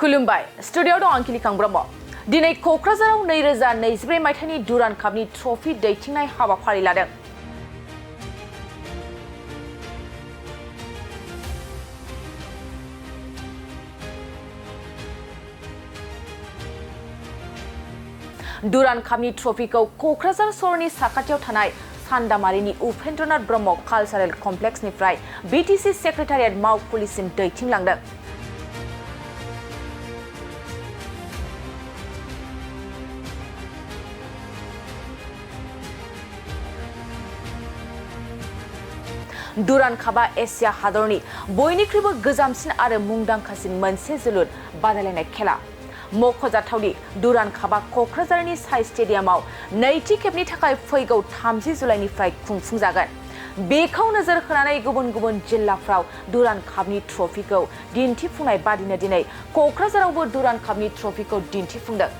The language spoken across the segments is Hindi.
खुलुमबाय स्टुडियोआव दं आंखिलिखां ब्रह्म दिनै क'क्राझाराव 2024 मायथाइनि दुरान कापनि ट्रफि दैथिंनाय हाबाफारि लादों। दुरान कापनि ट्रफिखौ क'क्राझार सहरनि साखाथियाव थानाय सान्दामारिनि Upendranath Brahma cultural कमप्लेक्सनिफ्राय BTC secretariat मावखुलिसिम दैथिंलांदों। दुरान कापआ एशिया हादरनि बयनिख्रुइबो गोजामसिन आरो मुंदांखासिन मोनसे जोलुर बादायलायनाय खेला। मख'जाथावदि दुरान कापआ क'क्राझारनि साइ स्टेडियामाव नैथि खेबनि थाखाय फैगौ 30 जुलाइनिफ्राय खुंफुंजागोन। बेखौ नोजोर होनानै गुबुन गुबुन जिल्लाफ्राव दुरान कापनि ट्रफिखौ दिन्थिफुंनाय बादिनो दिनै क'क्राझारावबो दुरान कापनि ट्रफिखौ दिन्थिफुंदों।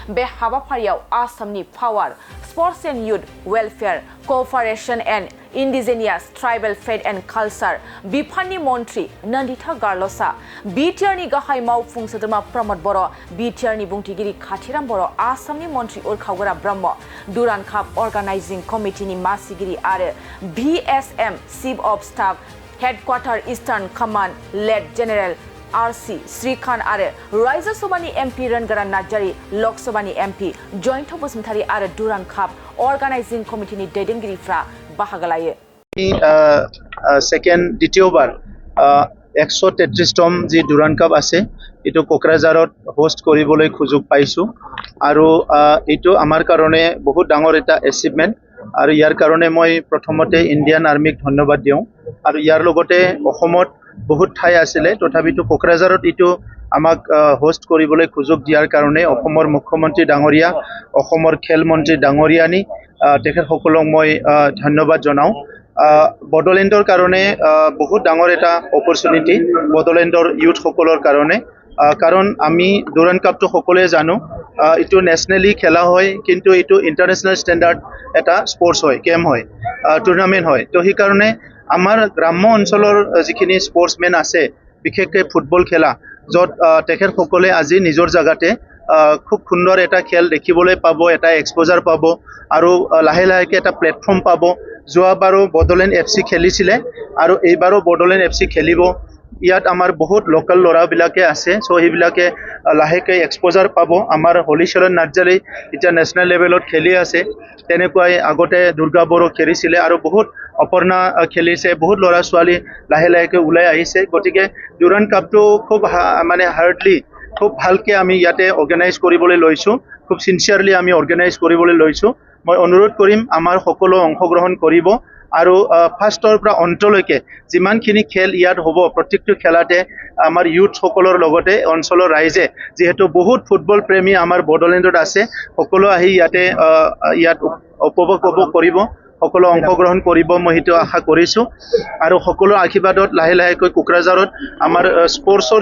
बे हाबाफारियाव आसामनि पावार sports and youth welfare cooperation and indigenous tribal faith and culture बिफाननि मन्थ्रि नन्दिता गार्लसा, बिटिआरनि गाहाय मावफुं सोद्रोमा प्रमद बर', बिटिआरनि बुंथिगिरि खाथिराम बर', आसामनि मन्थ्रि उरखावगोरा ब्रह्म, दुरान काप अर्गानाइजिं कमिटिनि मासिगिरि आरो VSM chief of staff headquarter eastern command लेड जेनेरेल RC श्रीकान्त आरो राज्य सभानि MP रनगोरान नार्जारी, लक सभानि MP जयन्त बसुमतारी आरो दुरान काप अर्गानाइजिं कमिटिनि दैदेनगिरिफ्रा बाहागो लायो। দ্বিতীয়বাৰ 133তম যি দুৰান কাপ আছে এইটো কোকৰাঝাৰত হোষ্ট কৰিবলৈ সুযোগ পাইছো আৰু এইটো আমাৰ কাৰণে বহুত ডাঙৰ এটা এচিভমেন্ট আৰু ইয়াৰ কাৰণে মই প্ৰথমতে ইণ্ডিয়ান আৰ্মিক ধন্যবাদ দিওঁ আৰু ইয়াৰ লগতে অসমত বহুত ঠাই আছিলে তথাপিতো কোকৰাঝাৰত এইটো আমাক হোষ্ট কৰিবলৈ সুযোগ দিয়াৰ কাৰণে অসমৰ মুখ্যমন্ত্ৰী ডাঙৰীয়া, অসমৰ খেল মন্ত্ৰী ডাঙৰীয়ানী তেখেতসকলক মই ধন্যবাদ জনাওঁ। বডোলেণ্ডৰ কাৰণে বহুত ডাঙৰ এটা অপৰচুনিটি বডোলেণ্ডৰ ইউথ সকলৰ কাৰণে, কাৰণ আমি দুৰান কাপটো সকলোৱে জানো এইটো নেশ্যনেলি খেলা হয় কিন্তু এইটো ইণ্টাৰনেশ্যনেল ষ্টেণ্ডাৰ্ড এটা স্পৰ্টছ হয়, গেম হয়, টুৰ্ণামেণ্ট হয়। তো সেইকাৰণে আমাৰ গ্ৰাম্য অঞ্চলৰ যিখিনি স্পৰ্টছমেন আছে বিশেষকৈ ফুটবল খেলা য'ত তেখেতসকলে আজি নিজৰ জাগাতে খুব সুন্দৰ এটা খেল দেখিবলৈ পাব, এটা এক্সপ'জাৰ পাব আৰু লাহে লাহেকৈ এটা প্লেটফৰ্ম পাব। যোৱাবাৰো বডোলেণ্ড FC খেলিছিলে আৰু এইবাৰো বডোলেণ্ড FC খেলিব। ইয়াত আমাৰ বহুত লোকেল ল'ৰাবিলাকে আছে, চ' সেইবিলাকে লাহেকৈ এক্সপ'জাৰ পাব। আমাৰ হলিচৰণ নাৰ্জাৰী এতিয়া নেশ্যনেল লেভেলত খেলি আছে, তেনেকুৱাই আগতে দুৰ্গা বড়ো খেলিছিলে আৰু বহুত অপৰ্ণা খেলিছে, বহুত ল'ৰা ছোৱালী লাহে লাহেকৈ ওলাই আহিছে। গতিকে দুৰান কাপটো খুব হাৰ্ডলি খুব ভালকৈ আমি ইয়াতে অৰ্গেনাইজ কৰিবলৈ লৈছোঁ, খুব চিনচিয়াৰলি আমি অৰ্গেনাইজ কৰিবলৈ লৈছোঁ। মই অনুৰোধ কৰিম আমাৰ সকলো অংশগ্ৰহণ কৰিব আৰু ফাৰ্ষ্টৰ পৰা অন্তলৈকে যিমানখিনি খেল ইয়াত হ'ব প্ৰত্যেকটো খেলাতে আমাৰ ইউথসকলৰ লগতে অঞ্চলৰ ৰাইজে যিহেতু বহুত ফুটবল প্ৰেমী আমাৰ বডোলেণ্ডত আছে, সকলো আহি ইয়াত উপভোগ কৰিব, সকলো অংশগ্ৰহণ কৰিব, মই সেইটো আশা কৰিছোঁ। আৰু সকলো আশীৰ্বাদত লাহে লাহেকৈ কোকৰাঝাৰত আমাৰ স্পৰ্টছৰ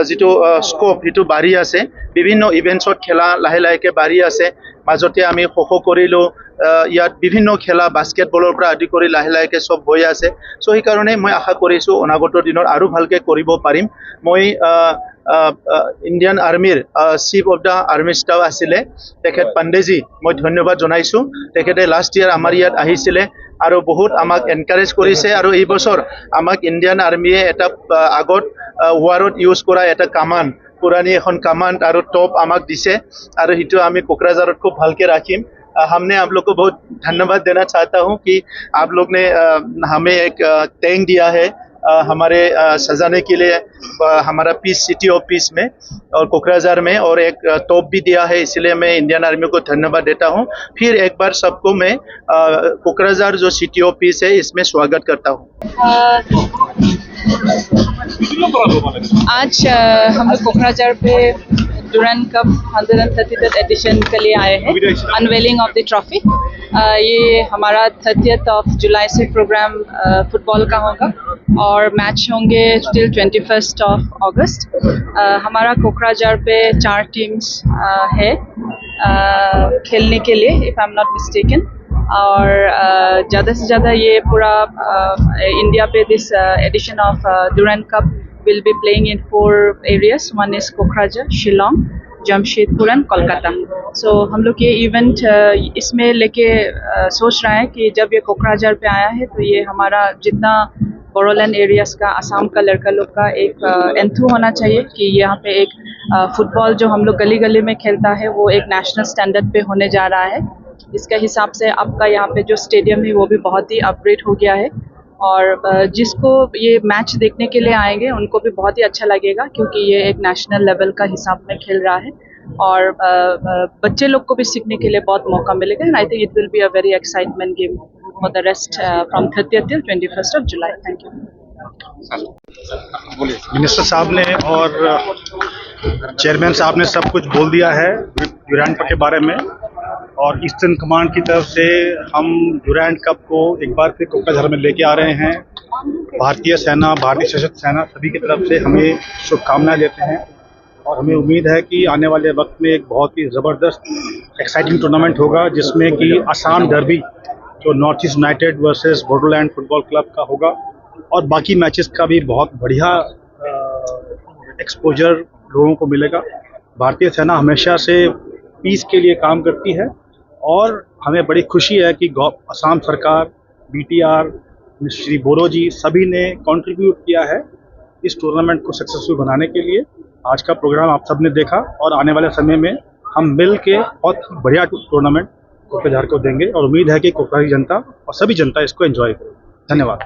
যিটো স্ক'প সেইটো বাঢ়ি আছে, বিভিন্ন ইভেণ্টছত খেলা লাহে লাহেকৈ বাঢ়ি আছে। মাজতে আমি খো কৰিলোঁ, ইয়াত বিভিন্ন খেলা বাস্কেটবলৰ পৰা আদি কৰি লাহে লাহেকৈ চব হৈ আছে। চ' সেইকাৰণে মই আশা কৰিছোঁ অনাগত দিনত আৰু ভালকৈ কৰিব পাৰিম। মই ইণ্ডিয়ান আৰ্মিৰ chief of the army staff আছিলে তেখেত পাণ্ডেজী, মই ধন্যবাদ জনাইছোঁ। তেখেতে লাষ্ট ইয়াৰ আমাৰ ইয়াত আহিছিলে আৰু বহুত আমাক এনকাৰেজ কৰিছে আৰু এই বছৰ আমাক ইণ্ডিয়ান আৰ্মিয়ে এটা আগত ৱাৰত ইউজ কৰা এটা কামান, পুৰাণী এখন কামাণ্ড আৰু টপ আমাক দিছে আৰু সেইটো আমি কোকৰাঝাৰত খুব ভালকৈ ৰাখিম। हमने आप लोग को बहुत धन्यवाद देना चाहता हूँ कि आप लोग ने हमें एक टैंक दिया है हमारे सजाने के लिए हमारा पीस सिटी ऑफ पीस में और कोकराझार में, और एक तोप भी दिया है, इसलिए मैं इंडियन आर्मी को धन्यवाद देता हूँ। फिर एक बार सबको मैं कोकराझार जो सिटी ऑफ पीस है इसमें स्वागत करता हूँ। आज हम लोग कोकराझार पे दुरान कप 133th एडिशन के लिए आए हैं, अनवेलिंग ऑफ द ट्रॉफी। ये हमारा 30th ऑफ जुलाई से प्रोग्राम फुटबॉल का होगा और मैच होंगे टिल 21st ऑफ अगस्त। हमारा कोकराझार पे 4 टीम्स है खेलने के लिए, if I am not mistaken. और ज़्यादा से ज़्यादा ये पूरा इंडिया पे दिस एडिशन ऑफ दुरान cup will be playing in 4 areas. One is Kokrajhar, Shillong, Jamshedpur and Kolkata. So हम लोग ये इवेंट इसमें लेके सोच रहे हैं कि जब ये कोकराझार पे आया है तो ये हमारा जितना बोडोलैंड एरियाज का, असम का लड़का लोग का एक एंथू होना चाहिए कि यहाँ पे एक फुटबॉल जो हम लोग गली गली में खेलता है वो एक नेशनल स्टैंडर्ड पे होने जा रहा है. इसका हिसाब से आपका यहाँ पे जो स्टेडियम है वो भी बहुत ही अपग्रेड हो गया है और जिसको ये मैच देखने के लिए आएंगे उनको भी बहुत ही अच्छा लगेगा क्योंकि ये एक नेशनल लेवल का हिसाब में खेल रहा है और बच्चे लोग को भी सीखने के लिए बहुत मौका मिलेगा. And I think it will be a very excitement game for the rest from 30th till 21st of July. Thank you. Minister साहब ने और चेयरमैन साहब ने सब कुछ बोल दिया है ड्यूरैंड कप के बारे में और ईस्टर्न कमांड की तरफ से हम ड्यूरैंड कप को एक बार फिर कोकराझार में लेके आ रहे हैं. भारतीय सेना, भारतीय सशस्त्र सेना सभी की तरफ से हमें शुभकामनाएं देते हैं और हमें उम्मीद है कि आने वाले वक्त में एक बहुत ही ज़बरदस्त एक्साइटिंग टूर्नामेंट होगा जिसमें कि असम डर्बी जो north east United versus Bodoland football club का होगा और बाकी मैचेस का भी बहुत बढ़िया एक्सपोजर लोगों को मिलेगा. भारतीय सेना हमेशा से पीस के लिए काम करती है और हमें बड़ी खुशी है कि असम सरकार, BTR, श्री बोरो जी सभी ने कंट्रीब्यूट किया है इस टूर्नामेंट को सक्सेसफुल बनाने के लिए. आज का प्रोग्राम आप सब ने देखा और आने वाले समय में हम मिल के बहुत बढ़िया टूर्नामेंट कोकराझार को देंगे और उम्मीद है कि कोकराझार जनता और सभी जनता इसको एंजॉय करे. धन्यवाद.